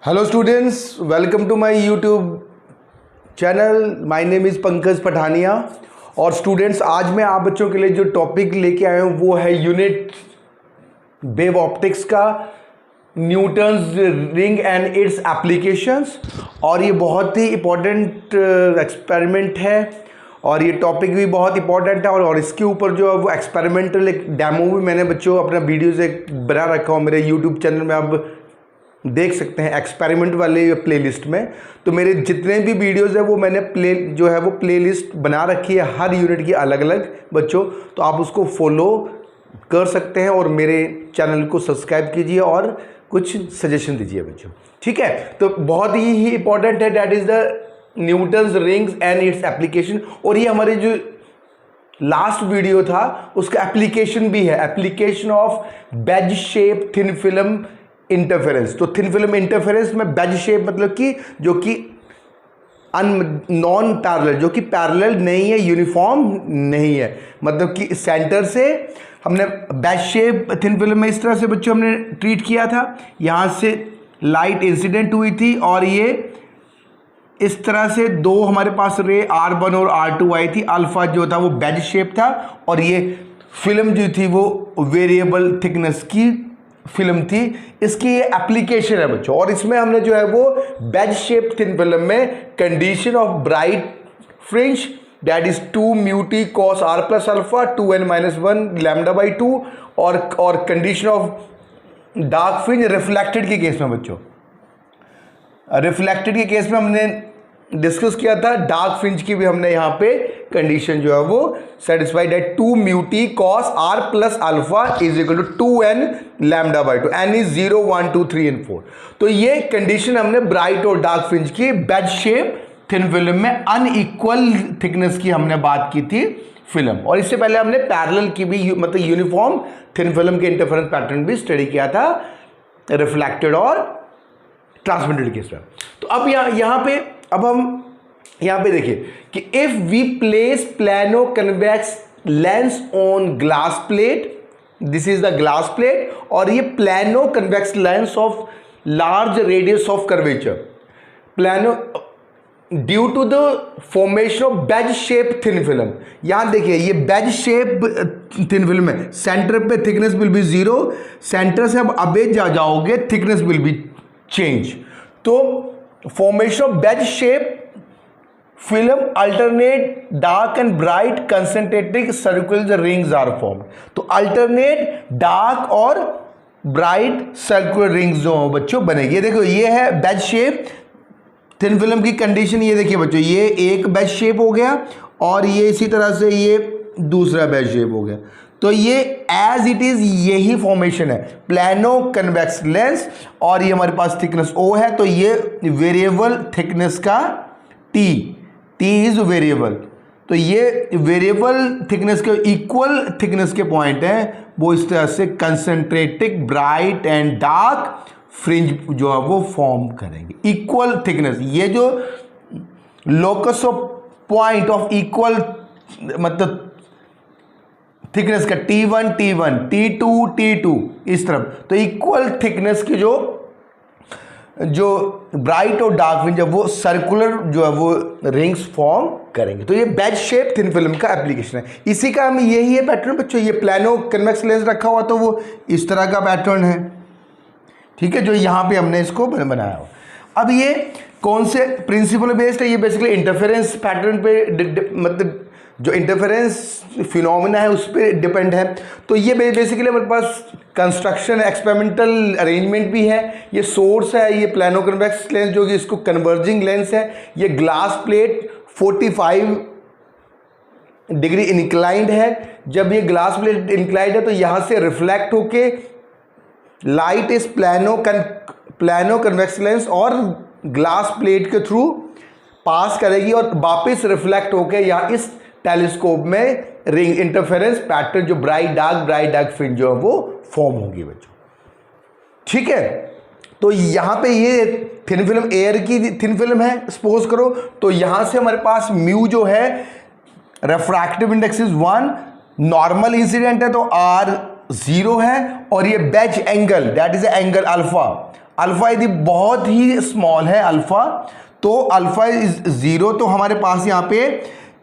Hello students, welcome to my YouTube channel. My name is Pankaj Pathania. और students, आज मैं आप बच्चों के लिए जो टॉपिक लेके आया हूँ वो है यूनिट वेव ऑप्टिक्स का, Newton's ring and it's applications. और ये बहुत ही इम्पोर्टेंट एक्सपेरिमेंट है और ये टॉपिक भी बहुत इंपॉर्टेंट है। और इसके ऊपर जो है वो एक्सपेरिमेंटल एक डेमो भी मैंने बच्चों अपना वीडियोज़ एक बना रखा हूँ मेरे यूट्यूब चैनल में, आप देख सकते हैं एक्सपेरिमेंट वाले प्लेलिस्ट में। तो मेरे जितने भी वीडियोज़ है वो मैंने प्लेलिस्ट बना रखी है हर यूनिट की अलग अलग बच्चों, तो आप उसको फॉलो कर सकते हैं और मेरे चैनल को सब्सक्राइब कीजिए और कुछ सजेशन दीजिए बच्चों, ठीक है। तो बहुत ही इंपॉर्टेंट है, that is the Newton's rings and its application. और ये हमारे जो लास्ट वीडियो था उसका एप्लीकेशन भी है, application of wedge shape thin film interference. तो थिन फिल्म इंटरफेरेंस में बेज शेप मतलब कि जो कि नॉन पैरेलल, जो कि पैरेलल नहीं है, यूनिफॉर्म नहीं है, मतलब कि सेंटर से हमने बेज शेप थिन फिल्म में इस तरह से बच्चों हमने ट्रीट किया था। यहाँ से लाइट इंसिडेंट हुई थी और ये इस तरह से दो हमारे पास रे R1 और R2 आई थी। अल्फा जो था वो बेज शेप था और ये फिल्म जो थी वो वेरिएबल थिकनेस की फिल्म थी। इसकी ये एप्लीकेशन है बच्चों, और इसमें हमने जो है वो बेज शेप थिन फिल्म में condition of bright fringe that is 2 mu T cos R plus alpha 2n-1 lambda by 2 और condition of dark fringe reflected के केस में बच्चों, रिफ्लेक्टेड के केस में हमने डिस्कस किया था। डार्क फ्रिंज की भी हमने यहाँ पे कंडीशन जो है वो सेटिस्फाइड है। 2 mu T cos R plus alpha is equal to 2n lambda by 2, n is 0 1 2 3 and 4। तो ये कंडीशन हमने ब्राइट और डार्क फ्रिंज की बेज शेप थिन फिल्म में अनइक्वल थिकनेस की हमने बात की थी फिल्म। और इससे पहले हमने पैरेलल की भी मतलब यूनिफॉर्म थिन फिल्म के इंटरफेरेंस पैटर्न भी स्टडी किया था, रिफ्लेक्टेड और ट्रांसमिटेड केस में। तो अब अब हम यहाँ पे देखिए कि if we place plano convex lens on glass plate, this is the glass plate, और ये plano convex lens of large radius of curvature plano due to the formation of wedge shape thin film. यहां देखिए ये wedge shape thin film है, centre पे thickness will be 0, centre से अब away जाओगे थिकनेस विल बी चेंज। तो formation of wedge shape film alternate dark and bright concentric circular rings are formed. तो अल्टरनेट डार्क और ब्राइट सर्कुलर रिंग्स जो बच्चों बनेगी। ये देखो ये है बेज शेप थिन फिल्म की कंडीशन। ये देखिए बच्चों, ये एक बेज शेप हो गया और ये इसी तरह से ये दूसरा बेज शेप हो गया। तो ये एज इट इज यही फॉर्मेशन है, प्लानो कन्वेक्स लेंस, और ये हमारे पास थिकनेस O है। तो ये वेरिएबल थिकनेस का T इज वेरिएबल। तो ये वेरिएबल थिकनेस के इक्वल थिकनेस के पॉइंट हैं, वो इस तरह से कंसंट्रेटिक ब्राइट एंड डार्क फ्रिंज जो है वो फॉर्म करेंगे। इक्वल थिकनेस, ये जो locus of point of equal मतलब थिकनेस का T1 T2 T2 इस तरफ, तो इक्वल थिकनेस की जो ब्राइट और डार्क फ्रिंज है वो सर्कुलर जो है वो रिंग्स फॉर्म करेंगे। तो ये बेज शेप थिन फिल्म का एप्लीकेशन है। इसी का हम यही है पैटर्न बच्चों, ये प्लानो कन्वेक्स लेंस रखा हुआ तो वो इस तरह का पैटर्न है, ठीक है, जो यहाँ पे हमने इसको बनाया हुआ। अब ये कौन से प्रिंसिपल बेस्ड है, ये बेसिकली इंटरफेरेंस पैटर्न पे मतलब जो इंटरफेरेंस फिनोमिना है उस पर डिपेंड है। तो ये बेसिकली हमारे पास कंस्ट्रक्शन एक्सपेरिमेंटल अरेंजमेंट भी है। ये सोर्स है, ये प्लानो कन्वेक्स लेंस जो कि इसको कन्वर्जिंग लेंस है। ये ग्लास प्लेट 45 डिग्री इंक्लाइंड है। जब ये ग्लास प्लेट इंक्लाइंड है तो यहाँ से रिफ्लेक्ट होके लाइट इस प्लानो कन्वेक्स लेंस और ग्लास प्लेट के थ्रू पास करेगी और वापस रिफ्लेक्ट होके यहाँ इस टेलीस्कोप में रिंग इंटरफेरेंस पैटर्न जो ब्राइट डार्क फ्रिंज जो है वो फॉर्म होगी बच्चों, ठीक है। तो यहाँ पे ये थिन फिल्म एयर की थिन फिल्म है सपोज करो, तो यहाँ से हमारे पास म्यू जो है refractive index is 1, normal incident है तो R 0 है, और ये wedge angle that is angle alpha alpha यदि बहुत ही स्मॉल है अल्फा, तो अल्फा इज 0, तो हमारे पास यहाँ पे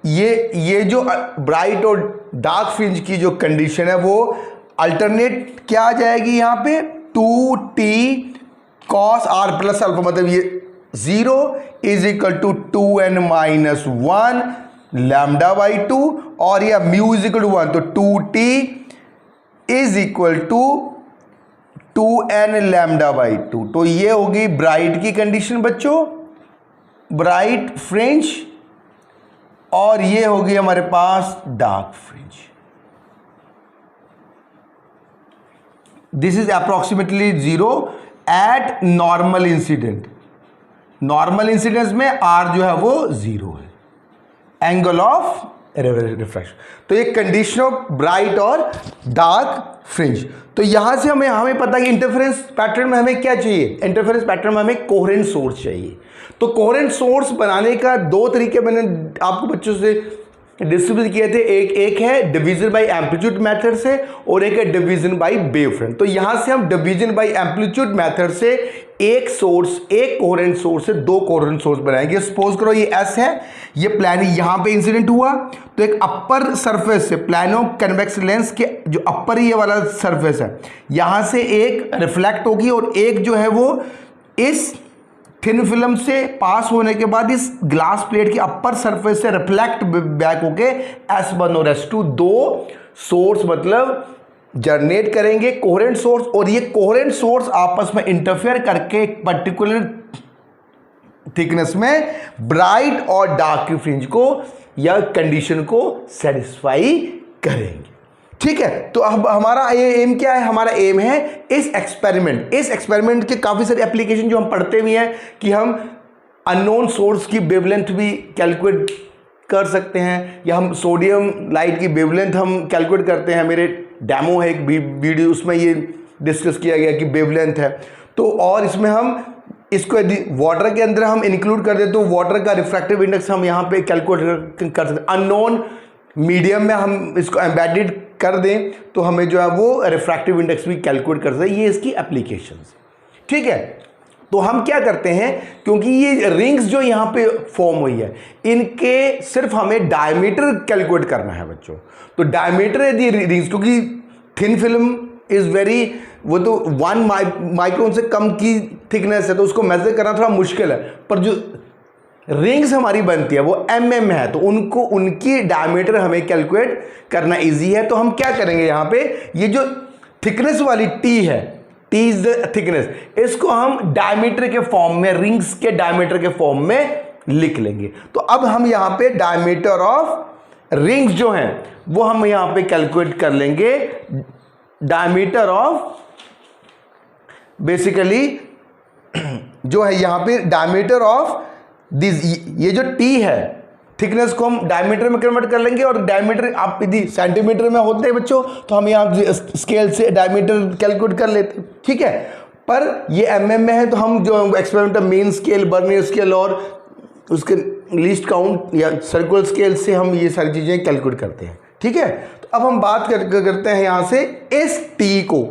ये जो ब्राइट और डार्क फ्रिंज की जो कंडीशन है वो अल्टरनेट क्या आ जाएगी यहाँ पे 2t cos r plus alpha, मतलब ये 0 is equal to 2n minus 1 lambda by 2, और या म्यू इज इक्वल टू 1, तो 2t is equal to 2n lambda by 2। तो ये होगी ब्राइट की कंडीशन बच्चों, ब्राइट फ्रिंज, और ये होगी हमारे पास dark fringe. This is approximately 0 at normal incident. Normal incidence में r जो है वो 0 है, एंगल ऑफ रिफ्रैक्शन। तो ये कंडीशन ऑफ ब्राइट और डार्क फ्रिंज। तो यहां से हमें पता है कि इंटरफेरेंस पैटर्न में हमें क्या चाहिए, इंटरफेरेंस पैटर्न में हमें कोहेरेंट सोर्स चाहिए। तो कोहेरेंट सोर्स बनाने का दो तरीके मैंने आपको बच्चों से डिस्ट्रीब्यूट किए थे, एक है डिवीजन बाय एम्पलीट्यूड मेथड से, और एक है डिवीजन बाय वेवफ्रंट। तो यहां से हम डिवीजन बाय एम्पलीट्यूड मेथड से एक कोहेरेंट सोर्स से दो कोहेरेंट सोर्स बनाएंगे। सपोज करो ये एस है, ये प्लान यहां पे इंसिडेंट हुआ, तो एक अपर सरफेस से प्लानो कन्वेक्स लेंस के जो अपर ये वाला सरफेस है, यहां से एक रिफ्लेक्ट होगी और एक जो है वो इस थिन फिल्म से पास होने के बाद इस ग्लास प्लेट की अपर सरफेस से रिफ्लेक्ट बैक होके S1 और S2 दो सोर्स मतलब जनरेट करेंगे कोहेरेंट सोर्स, और ये कोहेरेंट सोर्स आपस में इंटरफेयर करके एक पर्टिकुलर थिकनेस में ब्राइट और डार्क की फ्रिंज को या कंडीशन को सेटिस्फाई करेंगे। ठीक है, तो अब हमारा एम क्या है, हमारा एम है इस एक्सपेरिमेंट के काफ़ी सारे एप्लीकेशन जो हम पढ़ते भी हैं कि हम अननोन सोर्स की वेवलेंथ भी कैलकुलेट कर सकते हैं, या हम सोडियम लाइट की वेवलेंथ हम कैलकुलेट करते हैं। मेरे डेमो है एक वीडियो, उसमें ये डिस्कस किया गया कि वेवलेंथ है। तो और इसमें हम इसको यदि वाटर के अंदर हम इंक्लूड कर दें तो वाटर का रिफ्रैक्टिव इंडेक्स हम यहाँ पे कैलकुलेट कर सकते हैं। अननोन मीडियम में हम इसको एम्बेडेड कर दें तो हमें जो है वो रिफ्रैक्टिव इंडेक्स भी कैलकुलेट कर सकते हैं। ये इसकी एप्लीकेशंस। ठीक है, तो हम क्या करते हैं, क्योंकि ये रिंग्स जो यहाँ पे फॉर्म हुई है इनके सिर्फ हमें डायमीटर कैलकुलेट करना है बच्चों। तो डायमीटर यदि रिंग्स, क्योंकि थिन फिल्म इज वेरी, वो तो 1 माइक्रोन से कम की थिकनेस है, तो उसको मेजर करना थोड़ा मुश्किल है, पर जो रिंग्स हमारी बनती है वो mm है, तो उनको उनकी डायमीटर हमें कैलकुलेट करना इजी है। तो हम क्या करेंगे, यहाँ पे ये जो थिकनेस वाली t है, t इज द थिकनेस, इसको हम डायमीटर के फॉर्म में, रिंग्स के डायमीटर के फॉर्म में लिख लेंगे। तो अब हम यहाँ पे डायमीटर ऑफ रिंग्स जो हैं वो हम यहाँ पे कैलकुलेट कर लेंगे। डायमीटर ऑफ बेसिकली जो है यहाँ पे डायमीटर ऑफ दिस, ये जो t है थिकनेस को हम डायमीटर में कन्वर्ट कर लेंगे, और डायमीटर आप यदि सेंटीमीटर में होते हैं बच्चों तो हम यहाँ स्केल से डायमीटर कैलकुलेट कर लेते हैं। ठीक है, पर ये mm में है तो हम जो experimental main scale, vernier scale और उसके लीस्ट काउंट या सर्कुलर स्केल से हम ये सारी चीज़ें कैलकुलेट करते हैं। ठीक है, तो अब हम बात करते हैं यहाँ से इस t को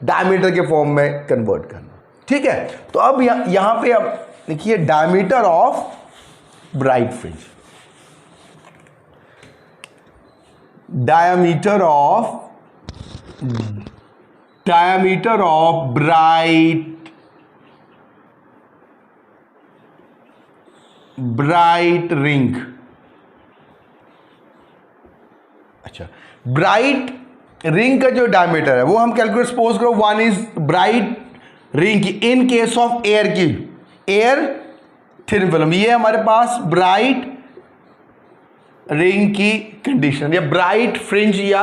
डायमीटर के फॉर्म में कन्वर्ट करना। ठीक है, तो अब यहाँ पे अब देखिए diameter of bright fringe, diameter of bright ring. अच्छा, ब्राइट रिंग का जो डायमीटर है वो हम कैलकुलेट, सपोज करो 1 इज ब्राइट रिंग की इन केस ऑफ एयर की, एयर थिन फिल्म, ये हमारे पास ब्राइट रिंग की कंडीशन या ब्राइट फ्रिंज या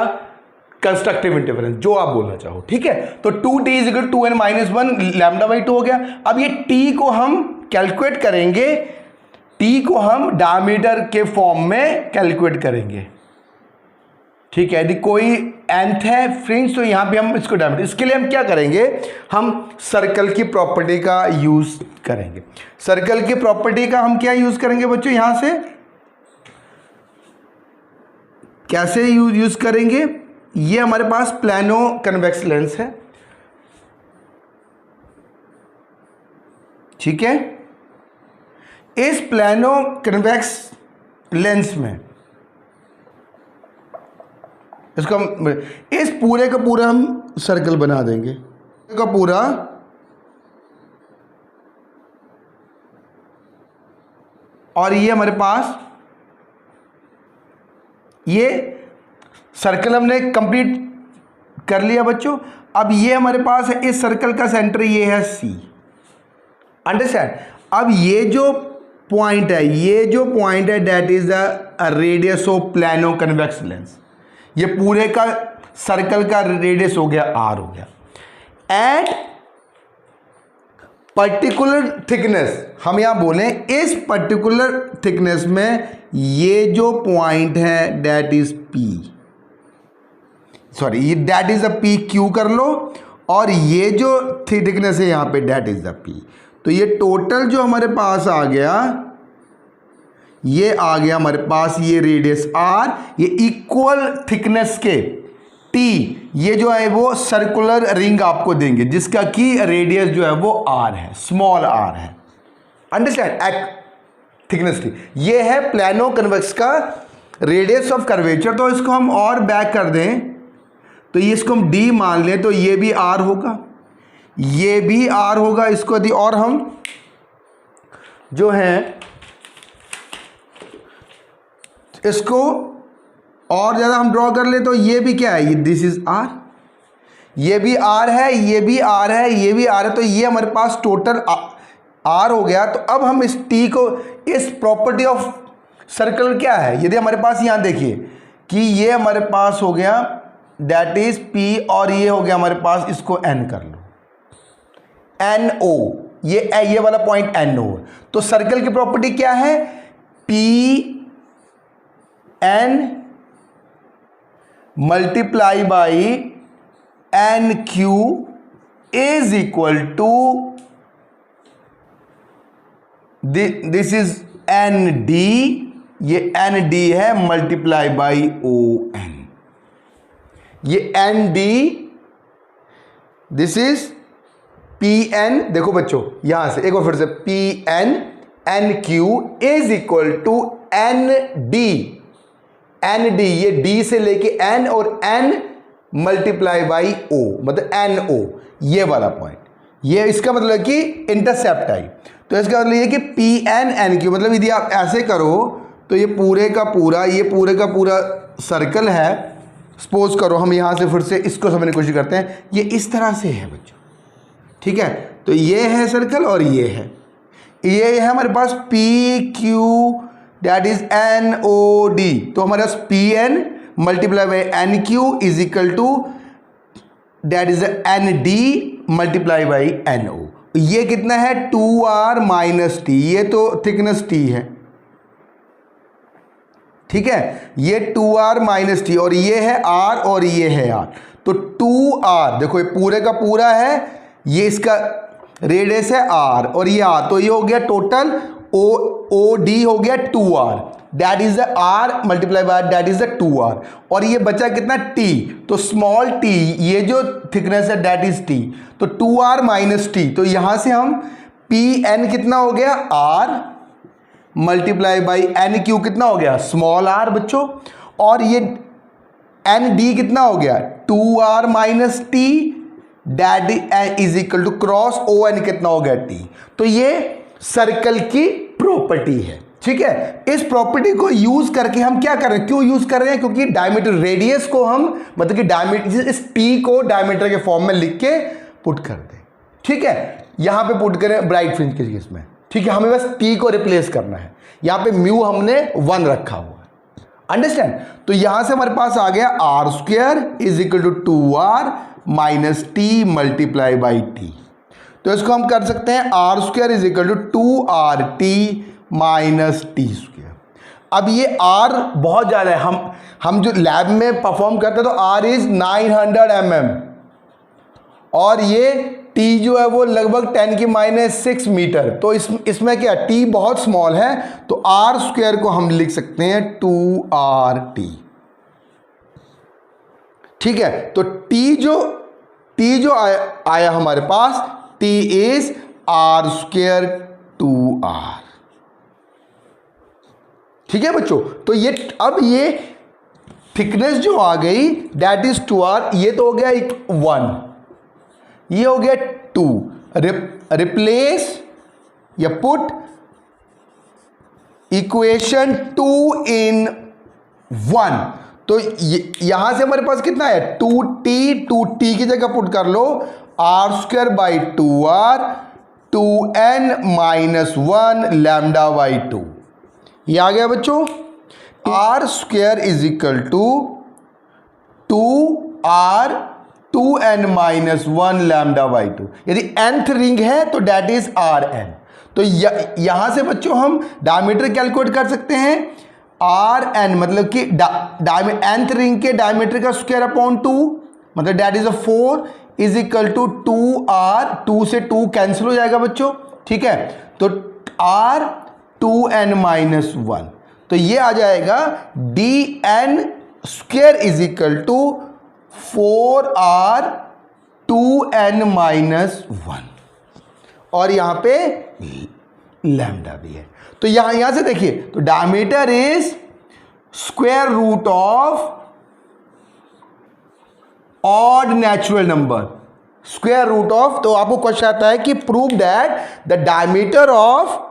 कंस्ट्रक्टिव इंटरफेरेंस, जो आप बोलना चाहो। ठीक है, तो 2t is equal to 2n minus 1 lambda by 2 हो गया। अब ये t को हम कैलकुलेट करेंगे, t को हम डायमीटर के फॉर्म में कैलकुलेट करेंगे। ठीक है, यदि कोई nth है फ्रिंज तो यहां पे हम इसको डायमीटर, इसके लिए हम क्या करेंगे, हम सर्कल की प्रॉपर्टी का यूज करेंगे। सर्कल की प्रॉपर्टी का हम क्या यूज करेंगे बच्चों, यहां से कैसे यूज करेंगे, ये हमारे पास प्लानो कन्वेक्स लेंस है, ठीक है। इस प्लानो कन्वेक्स लेंस में इसको हम इस पूरे का पूरा हम सर्कल बना देंगे, का पूरा और ये हमारे पास ये सर्कल हमने कंप्लीट कर लिया बच्चों। अब ये हमारे पास है, इस सर्कल का सेंटर ये है C, अंडरस्टैंड। अब ये जो पॉइंट है, ये जो पॉइंट है that is the radius of plano convex lens. ये पूरे का सर्कल का रेडियस हो गया R हो गया। एट पर्टिकुलर थिकनेस, हम यहां बोलें इस पर्टिकुलर थिकनेस में ये जो पॉइंट है दैट इज P, सॉरी ये that is the P, Q कर लो, और ये जो थिकनेस है यहां पे दैट इज द P। तो ये टोटल जो हमारे पास आ गया, ये आ गया हमारे पास ये रेडियस R, ये इक्वल थिकनेस के T, ये जो है वो सर्कुलर रिंग आपको देंगे जिसका की रेडियस जो है वो R है, स्मॉल r है, अंडरस्टैंड, थिकनेस T। ये है प्लानो कन्वेक्स का रेडियस ऑफ कर्वेचर। तो इसको हम और बैक कर दें तो ये इसको हम D मान लें तो ये भी R होगा, ये भी R होगा, इसको यदि और हम जो है इसको और ज़्यादा हम ड्रॉ कर ले तो ये भी क्या है, ये दिस इज R, ये भी R है, ये भी R है, ये भी R है। तो ये हमारे पास टोटल R हो गया। तो अब हम इस T को, इस प्रॉपर्टी ऑफ सर्कल क्या है, यदि हमारे पास यहाँ देखिए कि ये हमारे पास हो गया दैट इज P, और ये हो गया हमारे पास, इसको N कर लो, NO, ये वाला पॉइंट NO। तो सर्कल की प्रॉपर्टी क्या है, P N multiply by NQ is equal to this is ND, ये ND है मल्टीप्लाई बाई ON, ये ND, दिस इज PN। देखो बच्चों यहां से एक बार फिर से, PN NQ is equal to ND, ये D से लेके N और N मल्टीप्लाई बाई O, मतलब NO, ये वाला पॉइंट, ये इसका मतलब कि इंटरसेप्ट आई। तो इसका मतलब ये कि PN NQ, मतलब यदि आप ऐसे करो तो ये पूरे का पूरा सर्कल है। सपोज करो हम यहाँ से फिर से इसको समझने की कोशिश करते हैं, ये इस तरह से है बच्चों, ठीक है। तो ये है सर्कल और ये है हमारे पास PQ दैट इज NOD। तो हमारे पास PN multiply by NQ is equal to that is ND multiply by NO। ये कितना है 2R माइनस T, ये तो थिकनेस T है, ठीक है, ये 2R माइनस T, और ये है R और ये है R। तो 2R, देखो ये पूरे का पूरा है, ये इसका रेडियस है R और ये R, तो ये हो गया टोटल OD हो गया 2R, that is the R multiply by that is the 2R, और ये बचा कितना T, तो स्मॉल t, ये जो थिकनेस है दैट इज T, तो 2R माइनस T। तो यहां से हम PN कितना हो गया R मल्टीप्लाई बाई NQ कितना हो गया स्मॉल r बच्चों, और ये ND कितना हो गया 2R minus T that is equal to cross ON कितना हो गया T। तो ये सर्कल की प्रॉपर्टी है, ठीक है। इस प्रॉपर्टी को यूज करके हम क्या कर रहे हैं, क्यों यूज कर रहे हैं, क्योंकि डायमीटर रेडियस को हम मतलब कि डायमीटर, इस T को डायमीटर के फॉर्म में लिख के पुट कर दें, ठीक है। यहां पे पुट करें ब्राइट फ्रिंज के केस में, ठीक है, हमें बस T को रिप्लेस करना है। यहां पे म्यू हमने 1 रखा हुआ है, अंडरस्टैंड। तो यहां से हमारे पास आ गया R square is equal to 2R minus T multiply by T। तो इसको हम कर सकते हैं R square is equal to 2RT minus T square. अब ये R बहुत ज़्यादा है, हम जो लैब में परफॉर्म करते हैं तो R इज 900 mm, और ये T जो है वो लगभग 10⁻⁶ मीटर। तो इसमें क्या T बहुत स्मॉल है, तो R स्क्वायर को हम लिख सकते हैं 2RT, ठीक है। तो T जो आया हमारे पास T is R square 2r। ठीक है बच्चों, तो ये अब ये थिकनेस जो आ गई दैट इज 2r, ये तो हो गया 1, ये हो गया 2। रिप्लेस या पुट इक्वेशन 2 इन 1, तो यहां से हमारे पास कितना है 2t की जगह पुट कर लो R square by 2r 2n minus 1 lambda by 2। ये आ गया बच्चों, R square is equal to 2r 2n minus 1 lambda by 2। यदि nth रिंग है तो डेट इज Rn। तो यहां से बच्चों हम डायमीटर कैलकुलेट कर सकते हैं। Rn मतलब कि nth रिंग के डायमीटर का स्क्वायर अपॉन 2, मतलब that is 4 is equal to 2r, 2 से 2 कैंसिल हो जाएगा बच्चों। ठीक है, तो r 2n माइनस 1, तो ये आ जाएगा dn square is equal to 4r 2n minus 1, और यहां पे लैम्डा भी है। तो यहां से देखिए, तो diameter is square root of odd natural number, square root of. तो आपको क्वेश्चन आता है कि prove that the diameter of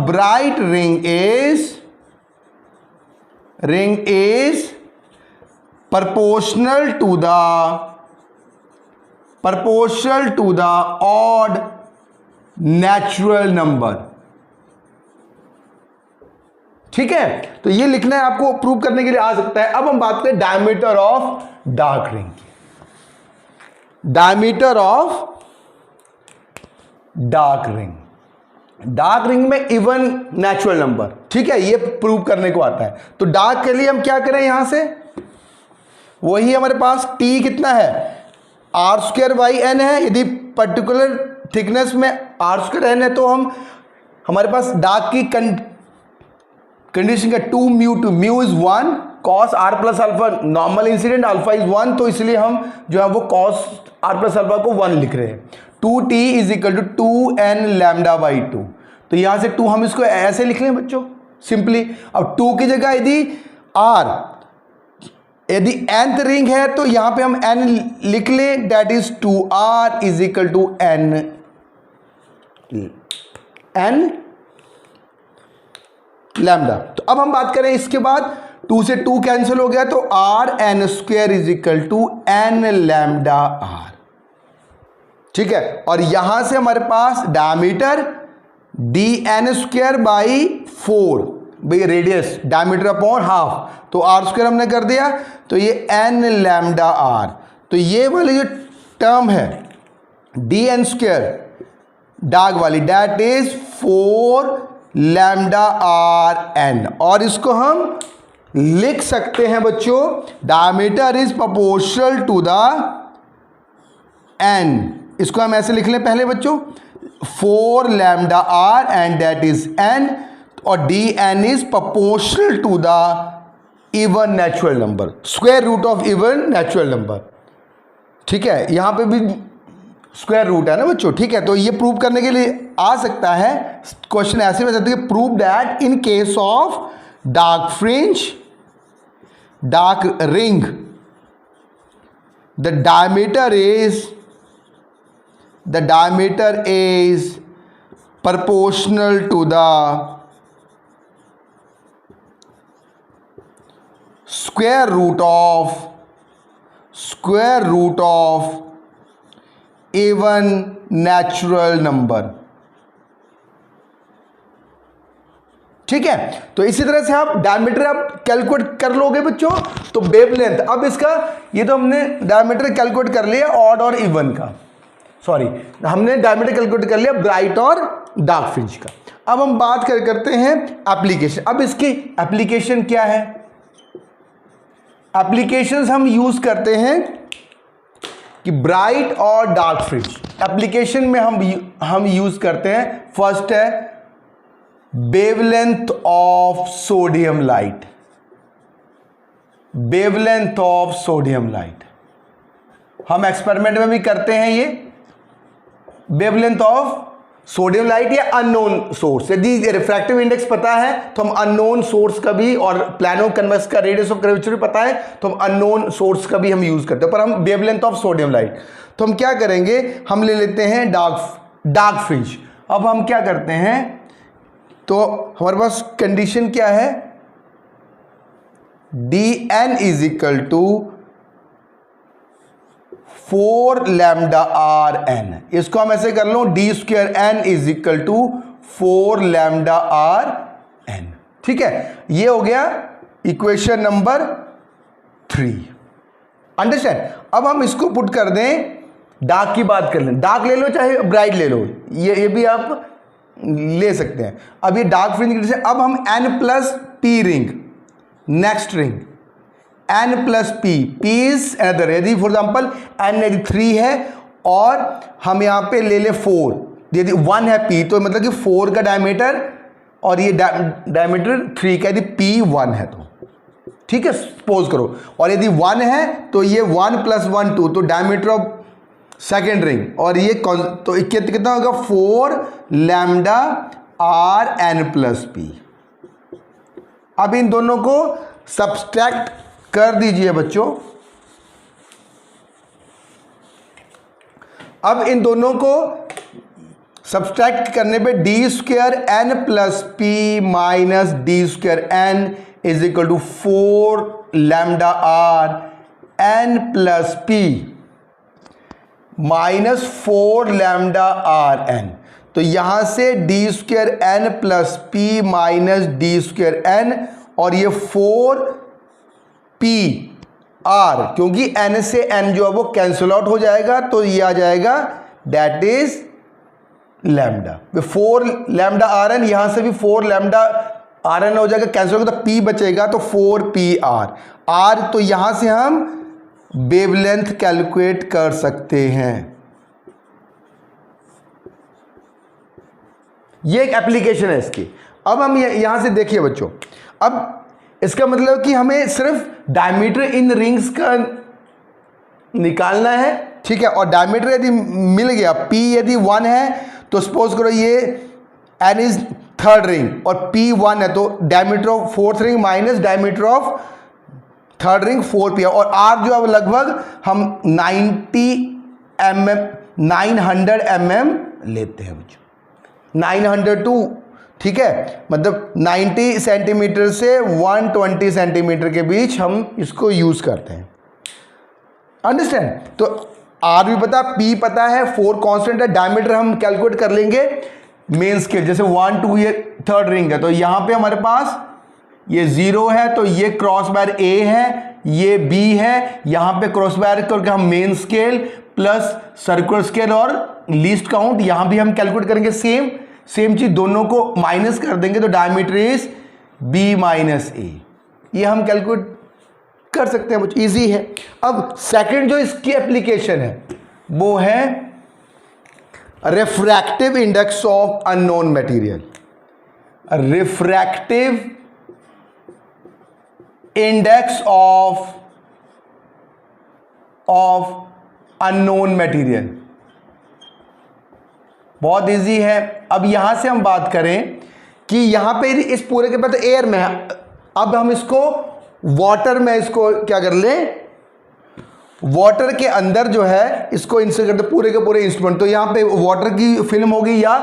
bright ring is proportional to the odd natural number। ठीक है, तो ये लिखना है आपको, प्रूव करने के लिए आ सकता है। अब हम बात करें डायमीटर ऑफ डार्क रिंग की। डायमीटर ऑफ डार्क रिंग में इवन नेचुरल नंबर, ठीक है, ये प्रूव करने को आता है। तो डार्क के लिए हम क्या करें, यहां से वही हमारे पास t कितना है आर स्क्वायर बाई एन है। यदि पर्टिकुलर थिकनेस में आर स्क्वायर एन है तो हम हमारे पास डार्क की कंडीशन का 2 mu is 1 cos R plus alpha, normal incident alpha is 1, तो इसलिए हम जो है वो कॉस आर प्लस अल्फा को 1 लिख रहे हैं। 2t is equal to 2n lambda by 2, तो यहां से 2 हम इसको ऐसे लिख लें बच्चों सिंपली। अब 2 की जगह यदि nth रिंग है तो यहां पे हम n लिख लें, that is 2r is equal to n lambda. तो अब हम बात करें इसके बाद, 2 से 2 कैंसिल हो गया, तो Rn square is equal to n lambda r। ठीक है, और यहां से हमारे पास डायमीटर dn स्क्वायर बाई 4, भाई रेडियस डायमीटर अपॉन हाफ, तो r स्क्वायर हमने कर दिया, तो ये n लैम्डा r। तो ये वाली जो टर्म है dn स्क्वायर डार्क वाली, that is 4 lambda r n, और इसको हम लिख सकते हैं बच्चों, diameter is proportional to the n। इसको हम ऐसे लिख लें पहले बच्चों, 4 lambda r and that is n, और dn is proportional to the even natural number, square root of even natural number. ठीक है, यहां पे भी स्क्वायर रूट है ना बच्चों। ठीक है, तो ये प्रूव करने के लिए आ सकता है, क्वेश्चन ऐसे में सकते हैं, prove that in case of dark fringe dark ring the diameter is proportional to the square root of even natural number। ठीक है, तो इसी तरह से आप डायमीटर आप कैलकुलेट कर लोगे बच्चों। तो वेवलेंथ, अब इसका ये तो हमने डायमीटर कैलकुलेट कर लिया ऑड और इवन का, सॉरी हमने डायमीटर कैलकुलेट कर लिया ब्राइट और डार्क फ्रिंज का। अब हम बात करते हैं एप्लीकेशन। अब इसकी एप्लीकेशन क्या है, एप्लीकेशंस हम यूज करते हैं कि ब्राइट और डार्क फ्रिंज एप्लीकेशन में हम यूज करते हैं। फर्स्ट है वेवलेंथ ऑफ सोडियम लाइट, हम एक्सपेरिमेंट में भी करते हैं ये वेवलेंथ ऑफ सोडियम लाइट या अननोन सोर्स। यदि रिफ्रैक्टिव इंडेक्स पता है तो हम अननोन सोर्स का भी, और प्लानो कन्वेक्स का रेडियस ऑफ कर्वेचर भी पता है तो हम अननोन सोर्स का भी हम यूज करते हैं, पर हम वेवलेंथ ऑफ सोडियम लाइट। तो हम क्या करेंगे, हम ले लेते हैं डार्क फ्रिंज। अब हम क्या करते हैं, तो हमारे पास कंडीशन क्या है, dn is equal to 4 lambda R N. इसको हम ऐसे कर लो, D square N is equal to 4 lambda R N. ठीक है, ये हो गया इक्वेशन नंबर 3। अंडरस्टैंड। अब हम इसको पुट कर दें, डार्क की बात कर लें, डार्क ले लो चाहे ब्राइट ले लो, ये भी आप ले सकते हैं। अब ये डार्क फ्रिंज से अब हम n plus P ring, next ring n plus P, P is another, यदि फॉर एग्जाम्पल n यदि 3 है और हम यहाँ पे ले ले 4, यदि 1 है p तो मतलब कि 4 का डायमीटर और ये डायमीटर 3 का, यदि p 1 है तो ठीक है, सपोज करो, और यदि 1 है तो ये 1 प्लस 1 2, तो डायमीटर ऑफ सेकेंड रिंग, और ये तो कितना होगा 4 lambda R N plus P. अब इन दोनों को सब्सट्रैक्ट कर दीजिए बच्चों। अब इन दोनों को सब्सट्रैक्ट करने पे D square N plus P minus D square N is equal to 4 lambda R N plus P minus 4 lambda R N. तो यहां से D square N plus P minus D square N, और ये 4 P R, क्योंकि N से N जो है वो कैंसिल आउट हो जाएगा, तो ये आ जाएगा that is lambda. 4 lambda R N, यहां से भी 4 लैम्डा आर एन हो जाएगा, कैंसिल होगा तो पी बचेगा, तो 4 पी आर। आर तो यहां से हम वेवलेंथ कैलकुलेट कर सकते हैं। ये एक एप्लीकेशन है इसकी। अब हम यहां से देखिए बच्चों, अब इसका मतलब कि हमें सिर्फ डायमीटर इन रिंग्स का निकालना है, ठीक है, और डायमीटर यदि मिल गया, p यदि 1 है तो सपोज करो ये n इज थर्ड रिंग और p 1 है, तो diameter of fourth ring minus diameter of third ring 4p, और r जो अब लगभग हम 900 mm लेते हैं बच्चों, 902, ठीक है, मतलब 90 सेंटीमीटर से 120 सेंटीमीटर के बीच हम इसको यूज करते हैं। अंडरस्टैंड। तो r भी पता, p पता है, 4 कांस्टेंट है, डायमीटर हम कैलकुलेट कर लेंगे मेन स्केल, जैसे 1 2 ये थर्ड रिंग है, तो यहां पे हमारे पास ये 0 है, तो ये क्रॉस वायर a है, ये b है, यहां पे क्रॉस वायर करके हम main scale plus circular scale और लीस्ट काउंट यहां भी हम कैलकुलेट करेंगे, सेम चीज दोनों को माइनस कर देंगे, तो diameter is b minus a। ये हम कैलकुलेट कर सकते हैं, मुझे इजी है। अब सेकंड जो इसकी एप्लीकेशन है वो है refractive index of unknown material. Refractive index of unknown material बहुत इजी है। अब यहां से हम बात करें कि यहां पे इस पूरे के बाद तो एयर में है, अब हम इसको वाटर में इसको क्या कर लें, वाटर के अंदर जो है इसको इंसर्ट करते पूरे के पूरे इंस्ट्रूमेंट, तो यहां पे वाटर की फिल्म होगी या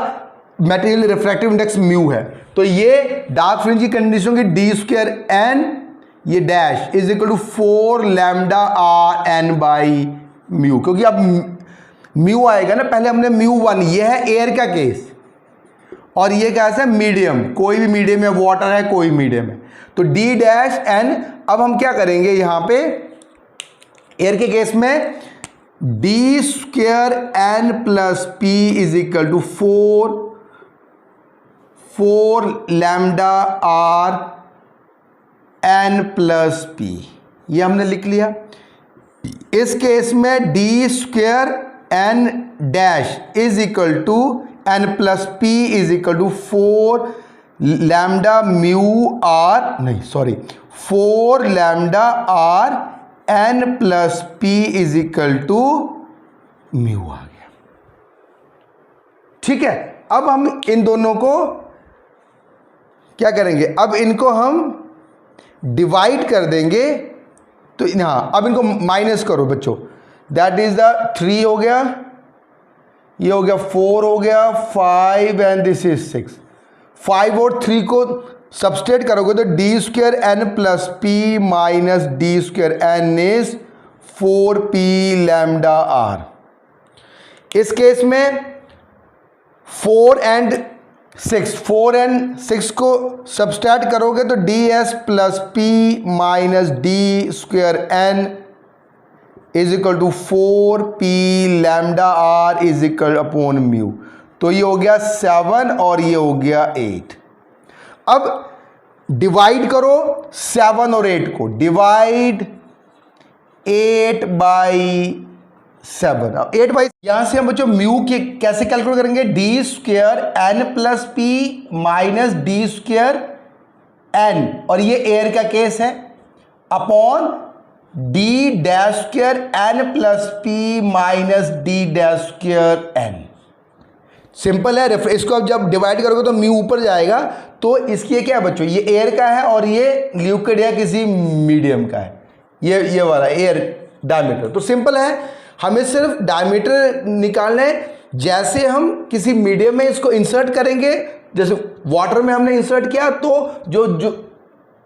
मटेरियल रिफ्रैक्टिव इंडेक्स म्यू है, तो ये डार्क फ्रिंज की कंडीशन की डी स्क्वायर एन ये dash is equal to 4 lambda R N by mu, क्योंकि अब म्यू आएगा ना, पहले हमने म्यू 1, ये है एयर का केस और ये कैसा है मीडियम, कोई भी मीडियम है, वाटर है कोई मीडियम है, तो डी डैश एन। अब हम क्या करेंगे यहां पे एयर के केस में D square N plus P is equal to 4 lambda R N plus P, ये हमने लिख लिया। इस केस में D square N dash is equal to N plus P is equal to 4 lambda mu R, नहीं sorry 4 lambda R N plus P is equal to mu आ गया। ठीक है, अब हम इन दोनों को क्या करेंगे, अब इनको हम डिवाइड कर देंगे। तो हाँ, अब इनको माइनस करो बच्चों, दैट इज द 3 हो गया, ये हो गया 4 हो गया, 5 एंड दिस इज 6। 5 और 3 को सब्सट्रेट करोगे तो D square N plus P minus D square N is 4p lambda R. इस केस में 4 एंड 6 को सब्सट्रैक्ट करोगे तो D S plus P minus D square N is equal to 4p lambda R is equal upon mu. तो ये हो गया 7 और ये हो गया 8। अब डिवाइड करो 7 और 8 को, डिवाइड 8 बाई 7। अब 8 बाई, यहां से हम बच्चों म्यू के कैसे कैलकुलेट करेंगे, D square N plus P minus D square N, और ये एयर का केस है, upon D dash square N plus P minus D dash square N. Simple है, इसको अब जब डिवाइड करोगे तो म्यू ऊपर जाएगा। तो इसकी क्या है बच्चों, ये एयर का है और ये लिक्विड या किसी मीडियम का है, ये वाला एयर डायमीटर। तो सिंपल है, हमें सिर्फ डायमीटर निकालना है। जैसे हम किसी मीडियम में इसको इंसर्ट करेंगे, जैसे वाटर में हमने इंसर्ट किया, तो जो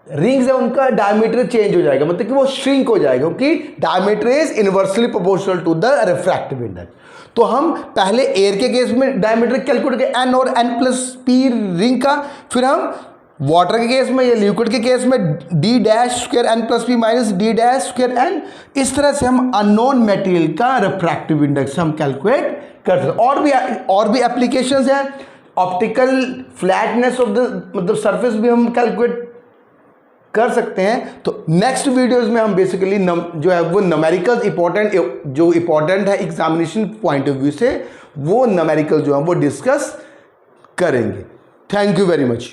रिंग्स है उनका डायमीटर चेंज हो जाएगा, मतलब कि वो श्रिंक हो जाएगा, क्योंकि diameter is inversely proportional to the refractive index. तो हम पहले एयर के केस में डायमीटर कैलकुलेट करें एन और एन प्लस पी रिंग का, फिर हम वाटर के केस में या लिक्विड के केस में D dash square N plus P minus D dash square N. इस तरह से हम अननोन मटेरियल का रिफ्रैक्टिव इंडेक्स हम कैलकुलेट कर सकते। और भी एप्लीकेशंस हैं, ऑप्टिकल फ्लैटनेस ऑफ द मतलब सरफेस भी हम कैलकुलेट कर सकते हैं। तो नेक्स्ट वीडियोस में हम बेसिकली जो है वो न्यूमेरिकल्स इंपॉर्टेंट है एग्जामिनेशन पॉइंट ऑफ व्यू से, वो न्यूमेरिकल जो है वो डिस्कस करेंगे। Thank you very much.